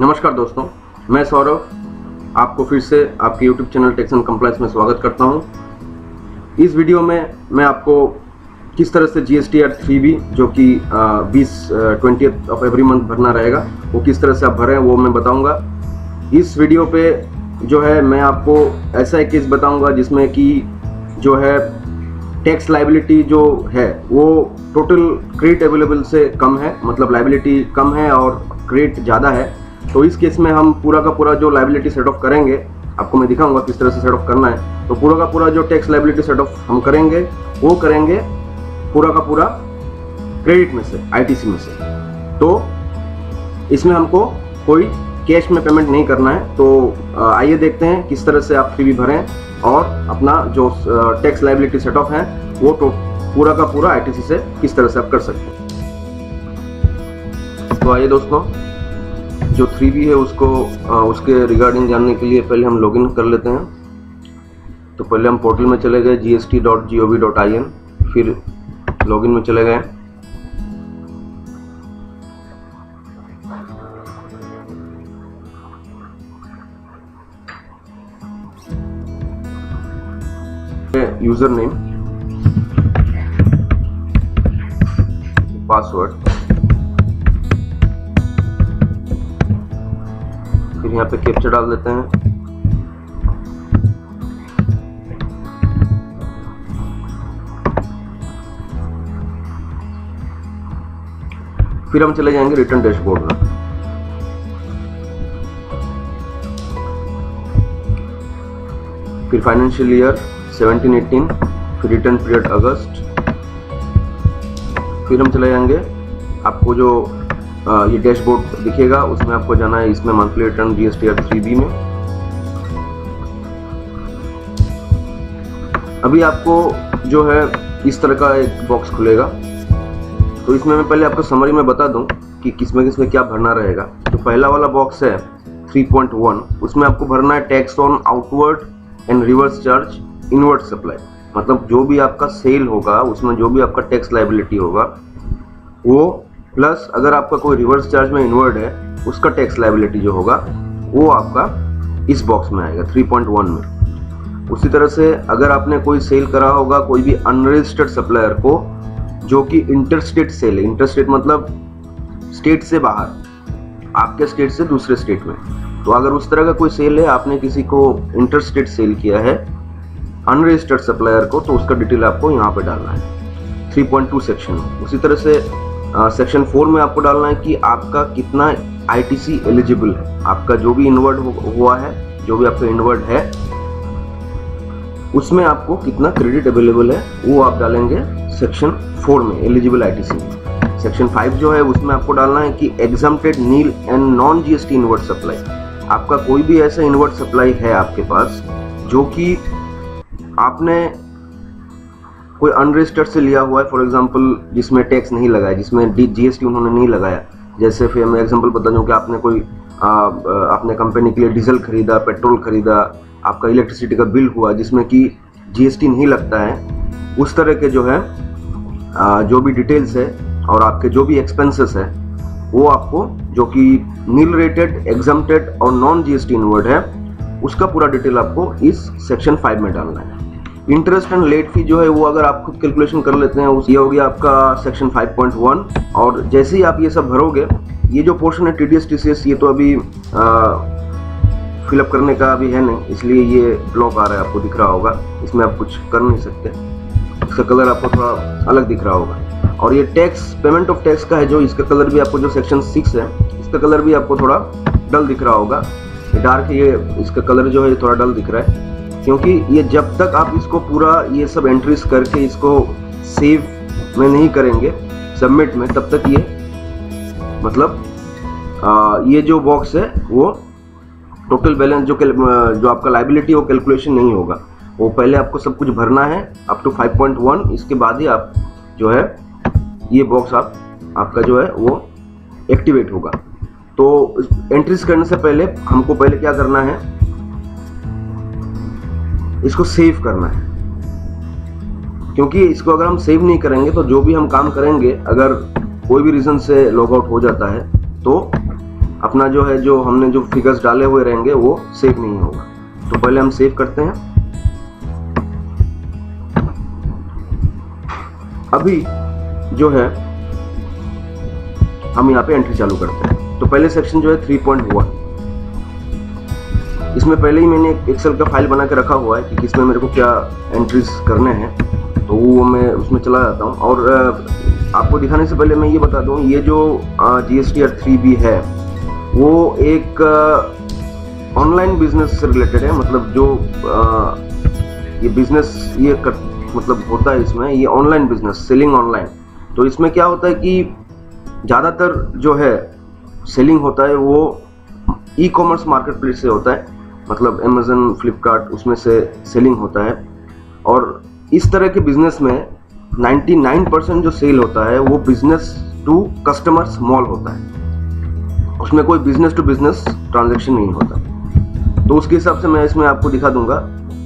नमस्कार दोस्तों, मैं सौरभ आपको फिर से आपके YouTube channel tax and compliance में स्वागत करता हूं। इस वीडियो में मैं आपको किस तरह से GSTR 3B जो कि 20 ऑफ एवरी मंथ भरना रहेगा, वो किस तरह से आप भरें वो मैं बताऊंगा। इस वीडियो पे जो है मैं आपको ऐसा एक केस बताऊंगा जिसमें कि जो है टैक्स लाइबिलिटी जो है वो टोटल क्रेडिट अवेलेबल से कम है, मतलब लाइबिलिटी कम है और क्रेडिट ज़्यादा है। तो इस केस में हम पूरा का पूरा जो लाइबिलिटी सेट ऑफ करेंगे, आपको मैं दिखाऊंगा किस तरह से सेट ऑफ करना है। तो पूरा का पूरा जो टैक्स लाइबिलिटी सेट ऑफ हम करेंगे वो करेंगे पूरा का पूरा क्रेडिट में से, ITC में से। तो इसमें हमको कोई कैश में पेमेंट नहीं करना है। तो आइए देखते हैं किस तरह से आप 3B भरें और अपना जो टैक्स लाइबिलिटी सेट ऑफ है वो पूरा का पूरा ITC से किस तरह से आप कर सकते हैं। तो आइए दोस्तों, जो 3B है उसको उसके रिगार्डिंग जानने के लिए पहले हम लॉगिन कर लेते हैं। तो पहले हम पोर्टल में चले गए gst.gov.in, फिर लॉगिन में चले गए। यूजर नेम, पासवर्ड, फिर यहाँ पे कैप्चा डाल देते हैं। फिर हम चले जाएंगे रिटर्न डैशबोर्ड में। फिर फाइनेंशियल ईयर 17-18, फिर रिटर्न पीरियड अगस्त। फिर हम चले जाएंगे, आपको जो ये डैशबोर्ड दिखेगा उसमें आपको जाना है, इसमें मंथली रिटर्न GSTR 3B में। अभी आपको जो है इस तरह का एक बॉक्स खुलेगा। तो इसमें मैं पहले आपको समरी में बता दूं कि किसमें क्या भरना रहेगा। तो पहला वाला बॉक्स है 3.1, उसमें आपको भरना है tax on outward and reverse charge inward supply. मतलब जो भी आपका सेल होगा उसमें जो भी आपका टैक्स लाइबिलिटी होगा वो, प्लस अगर आपका कोई रिवर्स चार्ज में इनवर्ड है उसका टैक्स लाइबिलिटी जो होगा वो आपका इस बॉक्स में आएगा 3.1 में। उसी तरह से अगर आपने कोई सेल करा होगा कोई भी अनरजिस्टर्ड सप्लायर को जो कि इंटरस्टेट सेल है, इंटरस्टेट मतलब स्टेट से बाहर, आपके स्टेट से दूसरे स्टेट में, तो अगर उस तरह का कोई सेल है, आपने किसी को इंटरस्टेट सेल किया है अनरजिस्टर्ड सप्लायर को, तो उसका डिटेल आपको यहाँ पे डालना है 3.2 सेक्शन में। उसी तरह से सेक्शन 4 में आपको डालना है कि आपका कितना ITC एलिजिबल है, आपका जो भी इनवर्ड हुआ है, जो भी आपका इनवर्ड है उसमें आपको कितना क्रेडिट अवेलेबल है वो आप डालेंगे सेक्शन 4 में, एलिजिबल ITC में। सेक्शन 5 जो है उसमें आपको डालना है कि exempted nil and non GST inward supply. आपका कोई भी ऐसा इनवर्ड सप्लाई है आपके पास जो कि आपने कोई अनरजिस्टर्ड से लिया हुआ है, फॉर एग्जांपल जिसमें टैक्स नहीं लगाया, जिसमें GST उन्होंने नहीं लगाया। जैसे फिर मैं एग्जांपल बता दूं कि आपने कोई आपने कंपनी के लिए डीजल खरीदा, पेट्रोल खरीदा, आपका इलेक्ट्रिसिटी का बिल हुआ जिसमें कि GST नहीं लगता है, उस तरह के जो है जो भी डिटेल्स है और आपके जो भी एक्सपेंसेस है वो आपको, जो कि नील रेटेड, एग्जम्प्टेड और नॉन GST इनवर्ड है, उसका पूरा डिटेल आपको इस सेक्शन 5 में डालना है। इंटरेस्ट एंड लेट फी जो है वो अगर आप खुद कैलकुलेशन कर लेते हैं, ये हो गया आपका सेक्शन 5.1। और जैसे ही आप ये सब भरोगे, ये जो पोर्शन है TDS TCS ये तो अभी फिलअप करने का अभी है नहीं, इसलिए ये ब्लॉक आ रहा है, आपको दिख रहा होगा। इसमें आप कुछ कर नहीं सकते, इसका कलर आपको थोड़ा अलग दिख रहा होगा। और ये टैक्स, पेमेंट ऑफ टैक्स का है जो, इसका कलर भी आपको, जो सेक्शन 6 है इसका कलर भी आपको थोड़ा डल दिख रहा होगा। ये डार्क है, ये इसका कलर जो है थोड़ा डल दिख रहा है, क्योंकि ये जब तक आप इसको पूरा ये सब एंट्रीज करके इसको सेव में नहीं करेंगे सबमिट में, तब तक ये मतलब ये जो बॉक्स है वो टोटल बैलेंस जो आपका लाइबिलिटी वो कैलकुलेशन नहीं होगा। वो पहले आपको सब कुछ भरना है अप टू 5.1, इसके बाद ही आप जो है ये बॉक्स आपका जो है वो एक्टिवेट होगा। तो एंट्रीज करने से पहले हमको पहले क्या करना है, इसको सेव करना है, क्योंकि इसको अगर हम सेव नहीं करेंगे तो जो भी हम काम करेंगे, अगर कोई भी रीजन से लॉग आउट हो जाता है तो अपना जो है, जो हमने जो फिगर्स डाले हुए रहेंगे वो सेव नहीं होगा। तो पहले हम सेव करते हैं। अभी जो है हम यहाँ पे एंट्री चालू करते हैं। तो पहले सेक्शन जो है 3.1, इसमें पहले ही मैंने एक एक्सेल का फाइल बना के रखा हुआ है कि किसमें मेरे को क्या एंट्रीज करने हैं, तो वो मैं उसमें चला जाता हूँ। और आपको दिखाने से पहले मैं ये बता दूँ, ये जो GSTR 3B है वो एक ऑनलाइन बिजनेस से रिलेटेड है। मतलब जो ये बिजनेस मतलब होता है इसमें, ये ऑनलाइन बिजनेस, सेलिंग ऑनलाइन। तो इसमें क्या होता है कि ज़्यादातर जो है सेलिंग होता है वो ई-कॉमर्स मार्केट प्लेस से होता है, मतलब अमेज़न, फ्लिपकार्ट, उसमें से सेलिंग होता है। और इस तरह के बिजनेस में 99% जो सेल होता है वो बिजनेस टू कस्टमर स्मॉल होता है, उसमें कोई बिजनेस टू बिजनेस ट्रांजैक्शन नहीं होता। तो उसके हिसाब से मैं इसमें आपको दिखा दूंगा।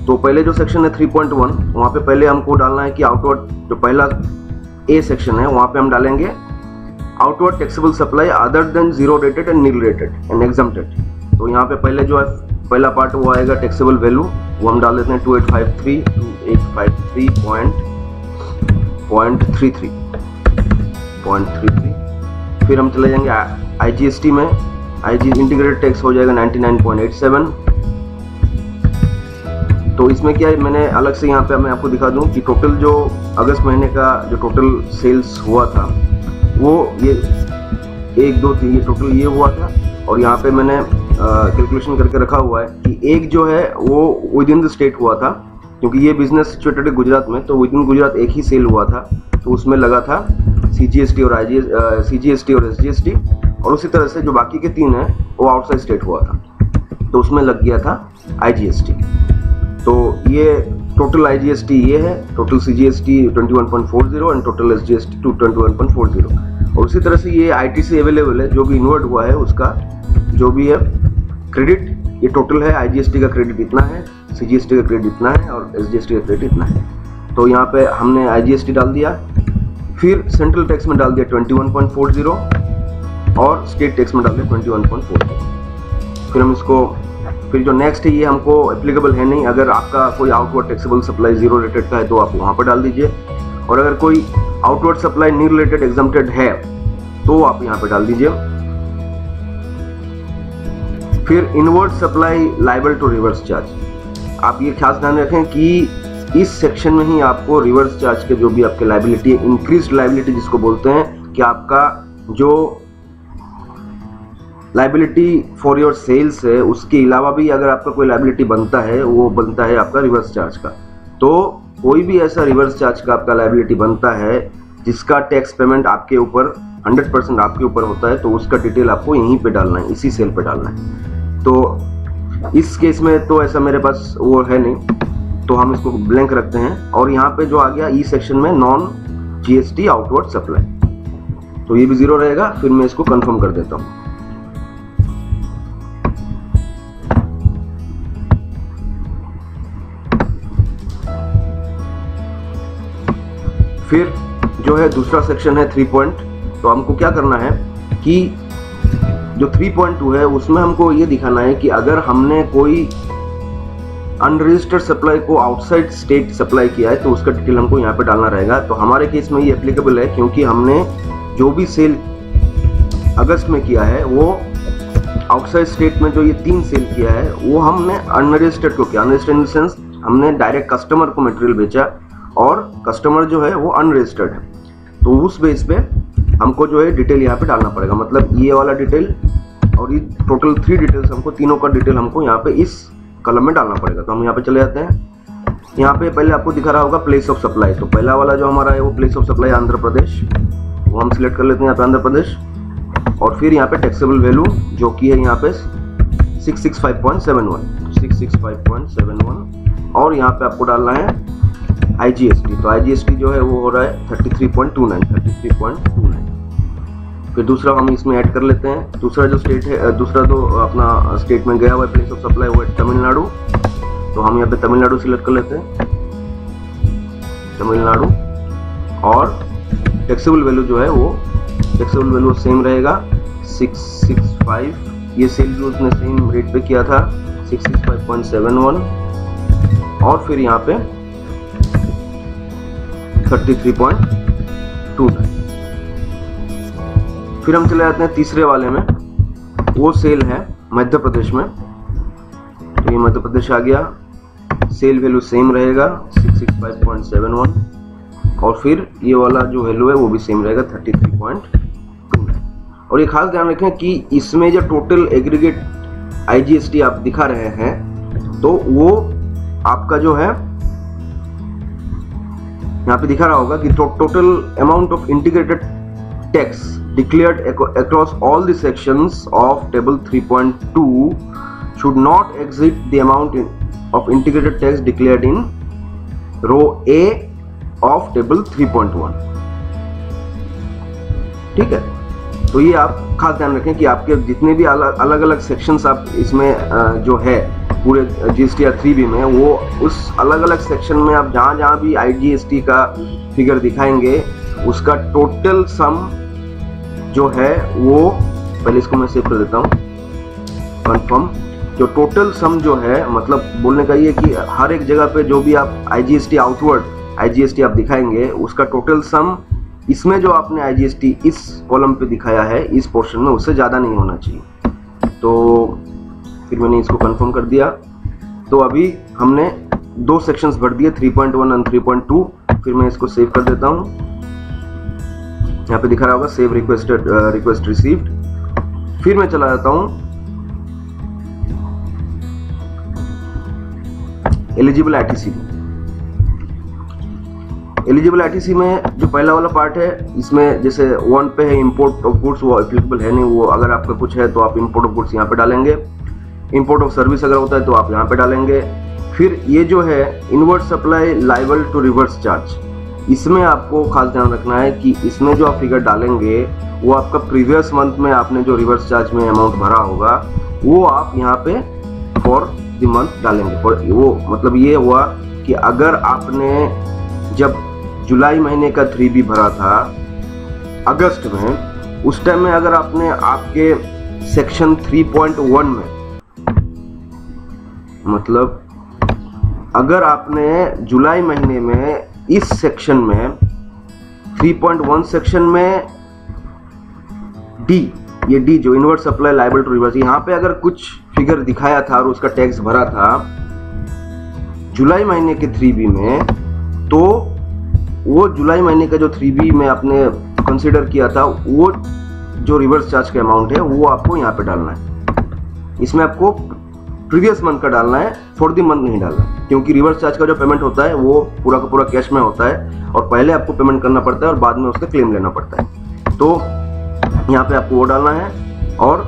तो पहले जो सेक्शन है 3.1, वहाँ पे पहले हमको डालना है कि आउटवर्ड, जो पहला ए सेक्शन है वहाँ पे हम डालेंगे outward taxable supply other than zero rated and nil rated and exempted. तो यहाँ पे पहले जो है पहला पार्ट वो आएगा टैक्सेबल वैल्यू, वो हम डाल देते हैं 2853.33। फिर हम चले जाएंगे IGST में, इंटीग्रेटेड टैक्स हो जाएगा 99.87। तो इसमें क्या है, मैंने अलग से यहाँ पे मैं आपको दिखा दूँ कि टोटल जो अगस्त महीने का जो टोटल सेल्स हुआ था वो ये 1, 2, 3 ये टोटल ये हुआ था। और यहाँ पे मैंने कैलकुलेशन करके रखा हुआ है कि एक जो है वो विद इन द स्टेट हुआ था, क्योंकि ये बिजनेस सिचुएटेड है गुजरात में, तो विद इन गुजरात एक ही सेल हुआ था, तो उसमें लगा था CGST और SGST। और उसी तरह से जो बाकी के 3 हैं वो आउटसाइड स्टेट हुआ था, तो उसमें लग गया था IGST। तो ये टोटल IGST ये है, total CGST 21.40 and total SGST 21.40। और उसी तरह से ये ITC अवेलेबल है, जो भी इन्वर्ट हुआ है उसका जो भी है क्रेडिट, ये टोटल है। IGST का क्रेडिट इतना है, CGST का क्रेडिट इतना है और SGST का क्रेडिट इतना है। तो यहाँ पे हमने IGST डाल दिया, फिर सेंट्रल टैक्स में डाल दिया 21.40 और स्टेट टैक्स में डाल दिया 21.40। फिर हम इसको, फिर जो नेक्स्ट है ये हमको एप्लीकेबल है नहीं। अगर आपका कोई outward taxable supply zero rated का है तो आप वहाँ पर डाल दीजिए, और अगर कोई outward supply nil rated exempted है तो आप यहाँ पे डाल दीजिए। फिर inward supply liable to reverse charge, आप ये खास ध्यान रखें कि इस सेक्शन में ही आपको रिवर्स चार्ज के जो भी आपके लायबिलिटी है, इंक्रीज्ड लायबिलिटी जिसको बोलते हैं, कि आपका जो लायबिलिटी फॉर योर सेल्स है उसके अलावा भी अगर आपका कोई लायबिलिटी बनता है वो बनता है आपका रिवर्स चार्ज का। तो कोई भी ऐसा रिवर्स चार्ज का आपका लायबिलिटी बनता है जिसका टैक्स पेमेंट आपके ऊपर 100% आपके ऊपर होता है, तो उसका डिटेल आपको यहीं पे डालना है, इसी सेल पे डालना है। तो इस केस में तो ऐसा मेरे पास वो है नहीं, तो हम इसको ब्लैंक रखते हैं। और यहाँ पे जो आ गया ई सेक्शन में नॉन GST आउटवर्ड सप्लाई, तो ये भी 0 रहेगा। फिर मैं इसको कंफर्म कर देता हूँ। फिर जो है दूसरा सेक्शन है 3 पॉइंट। तो हमको क्या करना है कि जो 3.2 है उसमें हमको ये दिखाना है कि अगर हमने कोई अनरजिस्टर्ड सप्लाई को आउटसाइड स्टेट सप्लाई किया है तो उसका डिटेल हमको यहाँ पे डालना रहेगा। तो हमारे केस में ये एप्लीकेबल है, क्योंकि हमने जो भी सेल अगस्त में किया है वो आउटसाइड स्टेट में जो ये 3 सेल किया है वो हमने अनरजिस्टर्ड को किया। अनरजिस्टर्ड इन द सेंस हमने डायरेक्ट कस्टमर को मटेरियल बेचा और कस्टमर जो है वो अनरजिस्टर्ड है, तो उस बेस पे हमको जो है डिटेल यहाँ पे डालना पड़ेगा। मतलब ये वाला डिटेल और ये टोटल 3 डिटेल्स हमको, तीनों का डिटेल हमको यहाँ पे इस कलम में डालना पड़ेगा। तो हम यहाँ पे चले जाते हैं। यहाँ पे पहले आपको दिखा रहा होगा प्लेस ऑफ सप्लाई। तो पहला वाला जो हमारा है वो place of supply Andhra Pradesh, वो हम सिलेक्ट कर लेते हैं यहाँ पे आंध्र प्रदेश। और फिर यहाँ पे टैक्सेबल वैल्यू जो कि है यहाँ पे 665.71 और यहाँ पे आपको डालना है IGST। तो IGST जो है वो हो रहा है 33.29। फिर दूसरा हम इसमें ऐड कर लेते हैं। दूसरा जो स्टेट है, दूसरा जो अपना स्टेट में गया हुआ है प्लेस ऑफ सप्लाई वो है तमिलनाडु। तो हम यहाँ पे तमिलनाडु सिलेक्ट कर लेते हैं, तमिलनाडु। और टैक्सेबल वैल्यू जो है वो टैक्सेबल वैल्यू सेम रहेगा 665, ये सेल भी उसने सेम रेट पे किया था 665.71, और फिर यहाँ पे 33.29। फिर हम चले जाते हैं तीसरे वाले में, वो सेल है मध्य प्रदेश में। तो ये मध्य प्रदेश आ गया, सेल वैल्यू सेम रहेगा 665.71, और फिर ये वाला जो वैल्यू है वो भी सेम रहेगा 33.29। और ये खास ध्यान रखें कि इसमें जो टोटल एग्रीगेट IGST आप दिखा रहे हैं, तो वो आपका जो है यहाँ पे दिखा रहा होगा कि total amount of integrated tax declared across all the sections of table 3.2 should not exceed the amount of integrated tax declared in row A of table 3.1। ठीक है, तो ये आप खास ध्यान रखें कि आपके जितने भी अलग अलग सेक्शंस आप इसमें जो है पूरे GST या 3B में, वो उस अलग अलग सेक्शन में आप जहाँ भी IGST का फिगर दिखाएंगे, उसका टोटल सम जो है वो, पहले इसको मैं सेव कर देता हूँ, कंफर्म। जो टोटल सम जो है, मतलब बोलने का ये कि हर एक जगह पे जो भी आप IGST आउटवर्ड IGST आप दिखाएंगे, उसका टोटल सम इसमें जो आपने IGST इस कॉलम पे दिखाया है इस पोर्शन में, उससे ज़्यादा नहीं होना चाहिए। तो फिर मैंने इसको कंफर्म कर दिया। तो अभी हमने दो सेक्शंस भर दिए, 3.1 और 3.2। फिर मैं इसको सेव कर देता हूँ। यहाँ पे दिखा रहा होगा सेव रिक्वेस्टेड, रिक्वेस्ट रिसीव्ड। फिर मैं चला जाता हूँ एलिजिबल ITC। एलिजिबल ITC में जो पहला वाला पार्ट है, इसमें जैसे 1 पे है इंपोर्ट ऑफ गुड्स, वो एप्लीकेबल है नहीं। वो अगर आपका कुछ है तो आप इंपोर्ट ऑफ गुड्स यहाँ पे डालेंगे। इंपोर्ट ऑफ सर्विस अगर होता है तो आप यहाँ पे डालेंगे। फिर ये जो है inward supply liable to reverse charge, इसमें आपको खास ध्यान रखना है कि इसमें जो आप फिगर डालेंगे वो आपका प्रीवियस मंथ में आपने जो रिवर्स चार्ज में अमाउंट भरा होगा वो आप यहाँ पे फॉर द मंथ डालेंगे। फॉर वो मतलब ये हुआ कि अगर आपने जब जुलाई महीने का 3B भरा था अगस्त में, उस टाइम में अगर आपने आपके सेक्शन 3.1 में, मतलब अगर आपने जुलाई महीने में इस सेक्शन में 3.1 सेक्शन में डी, ये डी जो inward supply liable to reverse, यहाँ पे अगर कुछ फिगर दिखाया था और उसका टैक्स भरा था जुलाई महीने के 3B में, तो वो जुलाई महीने का जो 3B में आपने कंसीडर किया था, वो जो रिवर्स चार्ज का अमाउंट है वो आपको यहाँ पे डालना है। इसमें आपको प्रीवियस मंथ का डालना है, फॉर द मंथ नहीं डालना, क्योंकि रिवर्स चार्ज का जो पेमेंट होता है वो पूरा का पूरा कैश में होता है और पहले आपको पेमेंट करना पड़ता है और बाद में उसका क्लेम लेना पड़ता है। तो यहाँ पे आपको वो डालना है। और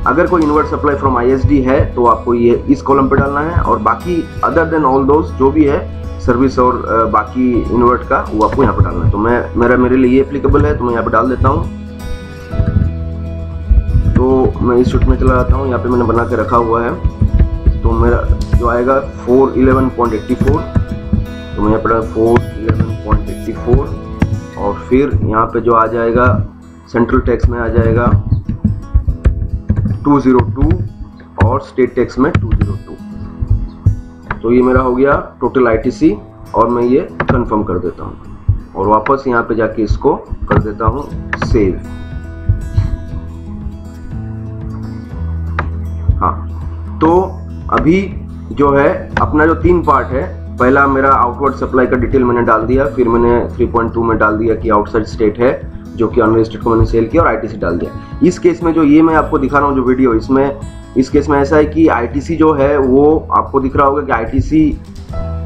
अगर कोई इनवर्ड सप्लाई फ्रॉम ISD है तो आपको ये इस कॉलम पे डालना है, और बाकी अदर देन ऑल दोस जो भी है सर्विस और बाकी इनवर्ट का, वो आपको यहाँ पे डालना है। तो मेरे लिए ये एप्लीकेबल है तो मैं यहाँ पे डाल देता हूँ। तो मैं इस शीट में चला जाता हूँ, यहाँ पे मैंने बना के रखा हुआ है। तो मेरा जो आएगा 411.84, तो मैं यहाँ पे 411.84, और फिर यहाँ पे जो आ जाएगा सेंट्रल टैक्स में आ जाएगा 202 और स्टेट टैक्स में 202। तो ये मेरा हो गया टोटल ITC, और मैं ये कंफर्म कर देता हूँ और वापस यहाँ पे जाके इसको कर देता हूँ सेव। हाँ, तो अभी जो है अपना जो 3 पार्ट है, पहला मेरा आउटवर्ड सप्लाई का डिटेल मैंने डाल दिया, फिर मैंने 3.2 में डाल दिया कि आउटसाइड स्टेट है जो कि अनरजिस्टर्ड को मैंने सेल किया, और ITC डाल दिया। इस केस में जो ये मैं आपको दिखा रहा हूँ जो वीडियो, इसमें इस केस में ऐसा है कि ITC जो है वो आपको दिख रहा होगा कि ITC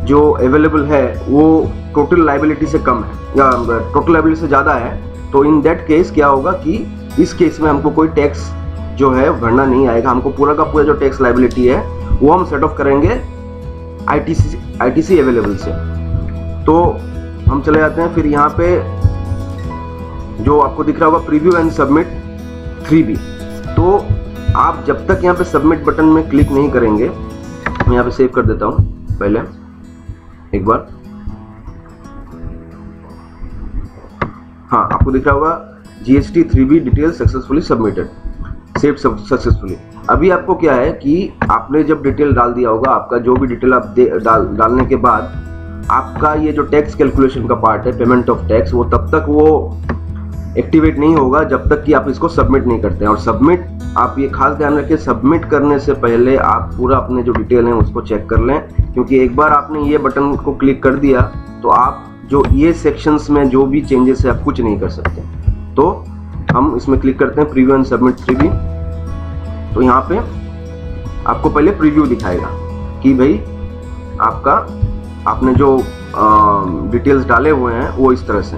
जो अवेलेबल है वो टोटल लायबिलिटी से कम है या टोटल लायबिलिटी से ज़्यादा है। तो इन दैट केस क्या होगा कि इस केस में हमको कोई टैक्स जो है भरना नहीं आएगा। हमको पूरा का पूरा जो टैक्स लायबिलिटी है वो हम सेट ऑफ करेंगे ITC अवेलेबल से। तो हम चले जाते हैं फिर यहाँ पे जो आपको दिख रहा होगा प्रीव्यू एंड सबमिट 3B। तो आप जब तक यहाँ पे सबमिट बटन में क्लिक नहीं करेंगे, मैं यहाँ पे सेव कर देता हूँ पहले एक बार। हाँ, आपको दिख रहा होगा GST 3B detail successfully submitted, save successfully. अभी आपको क्या है कि आपने जब डिटेल डाल दिया होगा, आपका जो भी डिटेल आप डालने के बाद आपका ये जो टैक्स कैलकुलेशन का पार्ट है, पेमेंट ऑफ टैक्स, वो तब तक वो एक्टिवेट नहीं होगा जब तक कि आप इसको सबमिट नहीं करते हैं। और सबमिट, आप ये खास ध्यान रखें, सबमिट करने से पहले आप पूरा अपने जो डिटेल है उसको चेक कर लें, क्योंकि एक बार आपने ये बटन को क्लिक कर दिया तो आप जो ये सेक्शंस में जो भी चेंजेस है आप कुछ नहीं कर सकते। तो हम इसमें क्लिक करते हैं प्रीव्यू एंड सबमिट 3B। तो यहाँ पे आपको पहले प्रीव्यू दिखाएगा कि भाई आपने जो डिटेल्स डाले हुए हैं वो इस तरह से।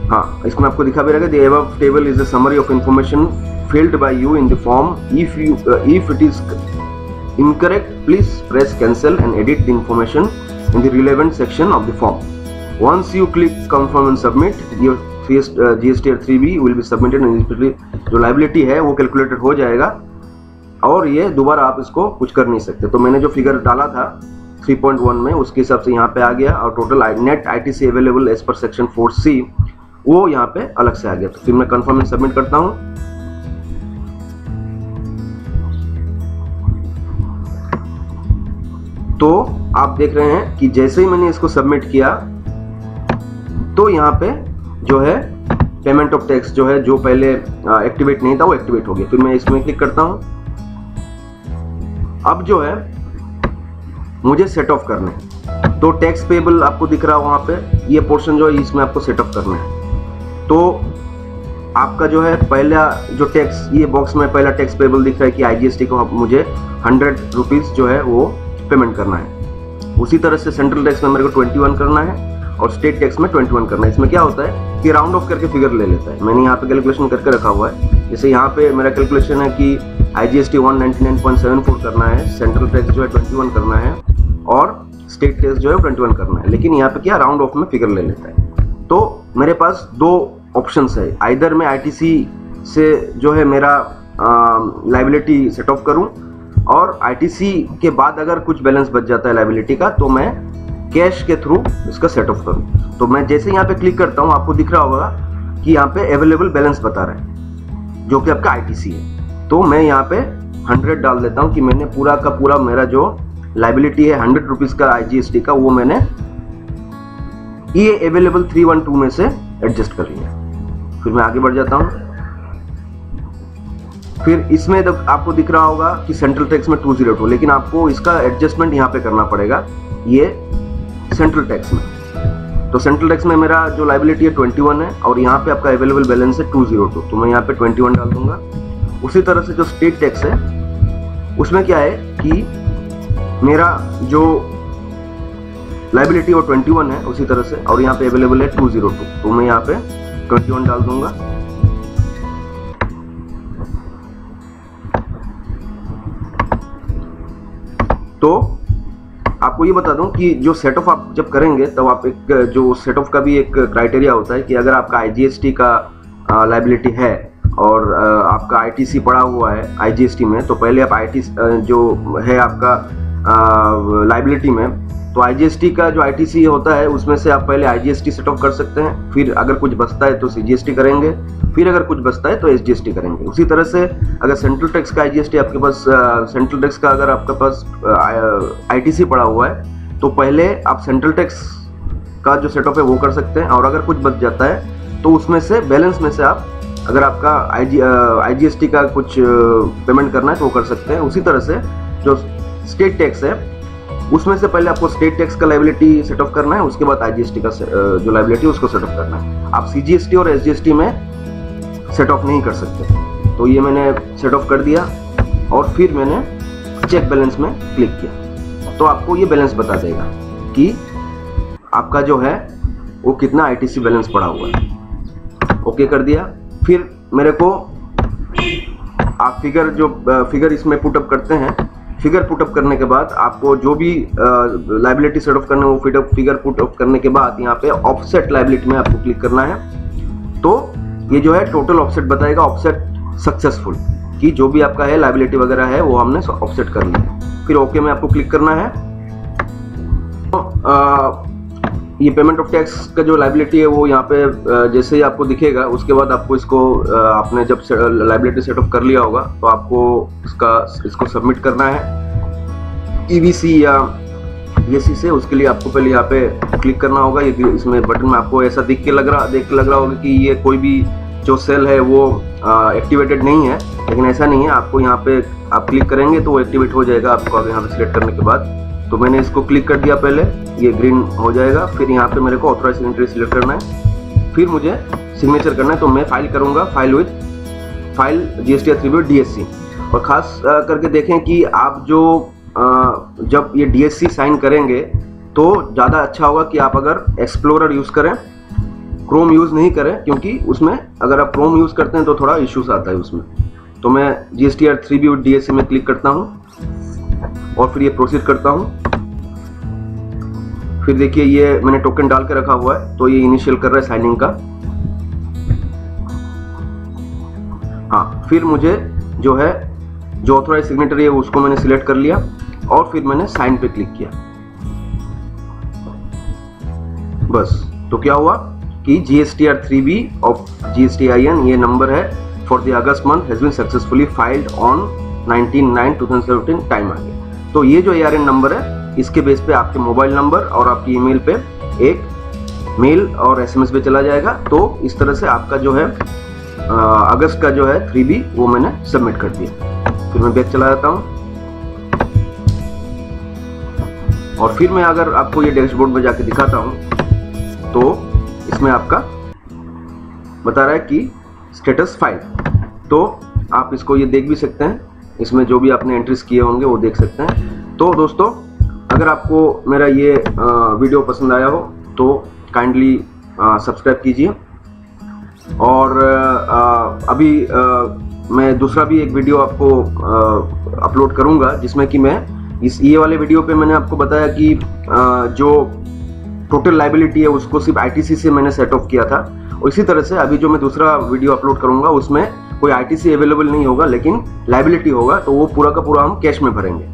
हाँ, इसमें आपको दिखा भी रहेगा the above table is a summary of information filled by you in the form. If it is incorrect, please press cancel and edit the information in the relevant section of the form. Once you click confirm and submit, your GST 3B will be submitted and जो liability है वो calculated हो जाएगा और ये दोबारा आप इसको कुछ कर नहीं सकते। तो मैंने जो फिगर डाला था 3.1 में, उसके हिसाब से यहाँ पे आ गया और total net ITC available as per section 4C वो यहाँ पे अलग से आ गया। तो फिर मैं कंफर्म एंड सबमिट करता हूँ। तो आप देख रहे हैं कि जैसे ही मैंने इसको सबमिट किया तो यहाँ पे जो है पेमेंट ऑफ टैक्स जो है, जो पहले एक्टिवेट नहीं था वो एक्टिवेट हो गया। फिर मैं इसमें क्लिक करता हूँ। अब जो है मुझे सेट ऑफ करना है, तो टैक्स पेबल आपको दिख रहा है वहां पे, ये पोर्शन जो है इसमें आपको सेट ऑफ करना है। तो आपका जो है पहला जो टैक्स, ये बॉक्स में पहला टैक्स पेबल दिख रहा है कि IGST को मुझे 100 रुपीज जो है वो पेमेंट करना है। उसी तरह से सेंट्रल टैक्स में मेरे को 21 करना है और स्टेट टैक्स में 21 करना है। इसमें क्या होता है कि राउंड ऑफ करके फिगर ले लेता है। मैंने यहाँ पे कैलकुलेशन करके रखा हुआ है। जैसे यहाँ पे मेरा कैलकुलेशन है कि IGST 199.74 करना है, सेंट्रल टैक्स जो है 21 करना है और स्टेट टैक्स जो है 21 करना है, लेकिन यहाँ पे क्या राउंड ऑफ में फिगर ले लेता है। तो मेरे पास दो ऑप्शंस है, आइदर मैं ITC से जो है मेरा लाइबिलिटी सेट ऑफ करूं और ITC के बाद अगर कुछ बैलेंस बच जाता है लाइबिलिटी का तो मैं कैश के थ्रू इसका सेट ऑफ करूं। तो मैं जैसे यहाँ पे क्लिक करता हूँ आपको दिख रहा होगा कि यहाँ पे अवेलेबल बैलेंस बता रहा है जो कि आपका ITC है। तो मैं यहाँ पे 100 डाल देता हूँ कि मैंने पूरा का पूरा मेरा जो लाइबिलिटी है 100 रुपीज का IGST का वो मैंने ये अवेलेबल 312 में से एडजस्ट कर लिया। फिर मैं आगे बढ़ जाता हूँ। फिर इसमें आपको दिख रहा होगा कि सेंट्रल टैक्स में 202, लेकिन आपको इसका एडजस्टमेंट यहाँ पे करना पड़ेगा, ये सेंट्रल टैक्स में। तो सेंट्रल टैक्स में मेरा जो लाइबिलिटी है 21 है और यहाँ पे आपका अवेलेबल बैलेंस है 202, तो मैं यहाँ पे 21 डाल दूंगा। उसी तरह से जो स्टेट टैक्स है उसमें क्या है कि मेरा जो लाइबिलिटी वो 21 है उसी तरह से, और यहाँ पे अवेलेबल है 202, तो मैं यहाँ पे 21 डाल दूंगा। तो आपको ये बता दूं कि जो सेट ऑफ आप जब करेंगे तब आप एक जो सेट ऑफ का भी एक क्राइटेरिया होता है कि अगर आपका IGST का लाइबिलिटी है और आपका ITC पड़ा हुआ है IGST में, तो पहले आप ITC जो है आपका लाइबिलिटी में, तो IGST का जो ITC होता है उसमें से आप पहले IGST सेट ऑफ कर सकते हैं, फिर अगर कुछ बचता है तो CGST करेंगे, फिर अगर कुछ बचता है तो SGST करेंगे। उसी तरह से अगर सेंट्रल टैक्स का IGST आपके पास सेंट्रल टैक्स का अगर आपके पास ITC पड़ा हुआ है तो पहले आप सेंट्रल टैक्स का जो सेट ऑफ है वो कर सकते हैं, और अगर कुछ बच जाता है तो उसमें से बैलेंस में से आप अगर आपका IGST का कुछ पेमेंट करना है तो वो कर सकते हैं। उसी तरह से जो स्टेट टैक्स है उसमें से पहले आपको स्टेट टैक्स का लाइबिलिटी सेट ऑफ करना है, उसके बाद IGST का जो लाइबिलिटी है उसको सेट ऑफ करना है। आप CGST और SGST में सेट ऑफ नहीं कर सकते। तो ये मैंने सेट ऑफ कर दिया और फिर मैंने चेक बैलेंस में क्लिक किया, तो आपको ये बैलेंस बता देगा कि आपका जो है वो कितना ITC बैलेंस पड़ा हुआ है। ओके कर दिया। फिर मेरे को आप फिगर इसमें पुटअप करते हैं। फिगर पुटअप करने के बाद आपको जो भी लाइबिलिटी सेट ऑफ करना है वो फिगर पुटअप करने के बाद यहाँ पे ऑफसेट लाइबिलिटी में आपको क्लिक करना है। तो ये जो है टोटल ऑफसेट बताएगा, ऑफसेट सक्सेसफुल, कि जो भी आपका है लाइबिलिटी वगैरह है वो हमने ऑफसेट कर लिया। फिर ओके में आपको क्लिक करना है। तो ये पेमेंट ऑफ टैक्स का जो लाइबिलिटी है वो यहाँ पे जैसे ही आपको दिखेगा, उसके बाद आपको इसको आपने जब लाइबिलिटी सेट ऑफ कर लिया होगा तो आपको इसको सबमिट करना है ईवीसी या ईएससी से। उसके लिए आपको पहले यहाँ पे क्लिक करना होगा। ये इसमें बटन में आपको ऐसा देख के लग रहा होगा कि ये कोई भी जो सेल है वो एक्टिवेटेड नहीं है, लेकिन ऐसा नहीं है। आपको यहाँ पे आप क्लिक करेंगे तो वो एक्टिवेट हो जाएगा आपको आगे यहाँ पे सिलेक्ट करने के बाद। तो मैंने इसको क्लिक कर दिया, पहले ये ग्रीन हो जाएगा। फिर यहाँ पे मेरे को ऑथराइज सिग्नेटरी सिलेक्ट करना है, फिर मुझे सिग्नेचर करना है। तो मैं फाइल करूँगा, फाइल GSTR 3B DSC। और ख़ास करके देखें कि आप जो जब ये DSC साइन करेंगे तो ज़्यादा अच्छा होगा कि आप अगर एक्सप्लोरर यूज़ करें, क्रोम यूज़ नहीं करें, क्योंकि उसमें अगर आप क्रोम यूज़ करते हैं तो थोड़ा इश्यूज आता है उसमें। तो मैं GSTR 3B DSC में क्लिक करता हूँ और फिर ये प्रोसीड करता हूँ। फिर देखिए ये मैंने टोकन डाल के रखा हुआ है, तो ये इनिशियल कर रहा है साइनिंग का। हाँ, फिर मुझे जो है जो ऑथराइज सिग्नेटरी है उसको मैंने सिलेक्ट कर लिया और फिर मैंने साइन पे क्लिक किया, बस। तो क्या हुआ कि GSTR 3B ऑफ GSTIN ये नंबर है for the August month has been successfully filed on 19/9/2017 time आ गया। तो ये जो ARN नंबर है इसके बेस पे आपके मोबाइल नंबर और आपकी ईमेल पे एक मेल और SMS पे चला जाएगा। तो इस तरह से आपका जो है अगस्त का जो है 3B वो मैंने सबमिट कर दिया। फिर मैं बैक चला जाता हूँ और फिर मैं अगर आपको ये डैशबोर्ड में जाके दिखाता हूँ तो इसमें आपका बता रहा है कि स्टेटस फाइल। तो आप इसको ये देख भी सकते हैं, इसमें जो भी आपने एंट्रीज किए होंगे वो देख सकते हैं। तो दोस्तों, अगर आपको मेरा ये वीडियो पसंद आया हो तो काइंडली सब्सक्राइब कीजिए। और अभी मैं दूसरा भी एक वीडियो आपको अपलोड करूंगा जिसमें कि मैं ये वाले वीडियो पे मैंने आपको बताया कि जो टोटल लाइबिलिटी है उसको सिर्फ ITC से मैंने सेट ऑफ किया था। और इसी तरह से अभी जो मैं दूसरा वीडियो अपलोड करूंगा उसमें कोई ITC अवेलेबल नहीं होगा, लेकिन लाइबिलिटी होगा, तो वो पूरा का पूरा हम कैश में भरेंगे।